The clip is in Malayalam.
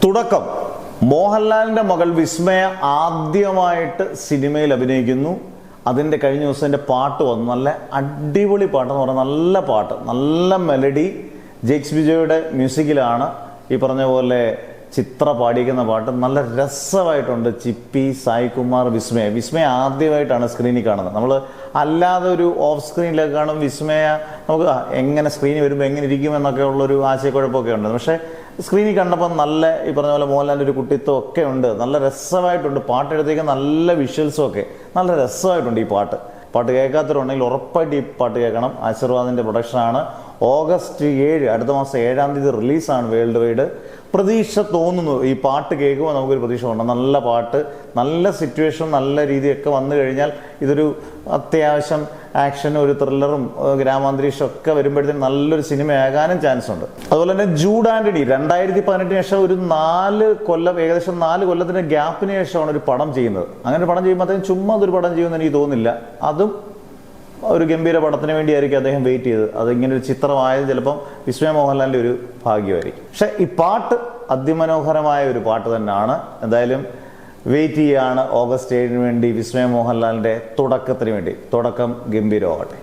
തുടക്കം. മോഹൻലാലിന്റെ മകൾ വിസ്മയ ആദ്യമായിട്ട് സിനിമയിൽ അഭിനയിക്കുന്നു. അതിൻ്റെ കഴിഞ്ഞ ദിവസം എൻ്റെ പാട്ട് വന്നു. നല്ല അടിപൊളി പാട്ടെന്ന് പറഞ്ഞാൽ നല്ല പാട്ട്, നല്ല മെലഡി. ജെയ്ക്സ് ബിജോയുടെ മ്യൂസിക്കിലാണ് ഈ പറഞ്ഞ പോലെ ചിത്ര പാടിക്കുന്ന പാട്ട്. നല്ല രസമായിട്ടുണ്ട്. ചിപ്പി, സായികുമാർ, വിസ്മയ ആദ്യമായിട്ടാണ് സ്ക്രീനിൽ കാണുന്നത്. നമ്മൾ അല്ലാതെ ഒരു ഓഫ് സ്ക്രീനിലൊക്കെ കാണും വിസ്മയ, നമുക്ക് എങ്ങനെ സ്ക്രീനിൽ വരുമ്പോൾ എങ്ങനെ ഇരിക്കുമെന്നൊക്കെ ഉള്ളൊരു ആശയക്കുഴപ്പമൊക്കെ ഉണ്ട്. പക്ഷേ സ്ക്രീനിൽ കണ്ടപ്പോൾ നല്ല ഈ പറഞ്ഞ പോലെ മോഹൻലാലിൻ്റെ ഒരു കുട്ടിത്വം ഒക്കെ ഉണ്ട്. നല്ല രസമായിട്ടുണ്ട്. പാട്ടെടുത്തേക്ക് നല്ല വിഷ്വൽസും ഒക്കെ നല്ല രസമായിട്ടുണ്ട്. ഈ പാട്ട് കേൾക്കാത്തവരുണ്ടെങ്കിൽ ഉറപ്പായിട്ട് ഈ പാട്ട് കേൾക്കണം. ആശീർവാദിൻ്റെ പ്രൊഡക്ഷനാണ്. ഓഗസ്റ്റ് 7, അടുത്ത മാസം 7-ാം തീയതി റിലീസാണ് വേൾഡ് വൈഡ്. പ്രതീക്ഷ തോന്നുന്നു. ഈ പാട്ട് കേൾക്കുമ്പോൾ നമുക്കൊരു പ്രതീക്ഷ ഉണ്ട്. നല്ല പാട്ട്, നല്ല സിറ്റുവേഷൻ, നല്ല രീതിയൊക്കെ വന്നു കഴിഞ്ഞാൽ ഇതൊരു അത്യാവശ്യം ആക്ഷനും ഒരു ത്രില്ലറും ഗ്രാമാന്തരീക്ഷം ഒക്കെ വരുമ്പോഴത്തേക്കും നല്ലൊരു സിനിമയാകാനും ചാൻസ് ഉണ്ട്. അതുപോലെ തന്നെ ജൂഡ് ആന്റണി 2018 ശേഷം ഒരു 4 കൊല്ലം, ഏകദേശം 4 കൊല്ലത്തിന്റെ ഗ്യാപ്പിന് ശേഷമാണ് ഒരു പടം ചെയ്യുന്നത്. അങ്ങനെ ഒരു പടം ചെയ്യുമ്പോൾ ചുമ്മാ അതൊരു പടം ചെയ്യുമെന്ന് എനിക്ക് തോന്നുന്നില്ല. അതും ഒരു ഗംഭീര പടത്തിന് വേണ്ടിയായിരിക്കും അദ്ദേഹം വെയിറ്റ് ചെയ്തത്. അതിങ്ങനെ ഒരു ചിത്രമായത് ചിലപ്പം വിസ്മയ മോഹൻലാലിൻ്റെ ഒരു ഭാഗ്യമായിരിക്കും. പക്ഷെ ഈ പാട്ട് അതിമനോഹരമായ ഒരു പാട്ട് തന്നെയാണ്. എന്തായാലും വെയിറ്റ് ചെയ്യാണ് ഓഗസ്റ്റ് 7 വേണ്ടി, വിസ്മയ മോഹൻലാലിൻ്റെ തുടക്കത്തിന് വേണ്ടി. തുടക്കം ഗംഭീരമാകട്ടെ.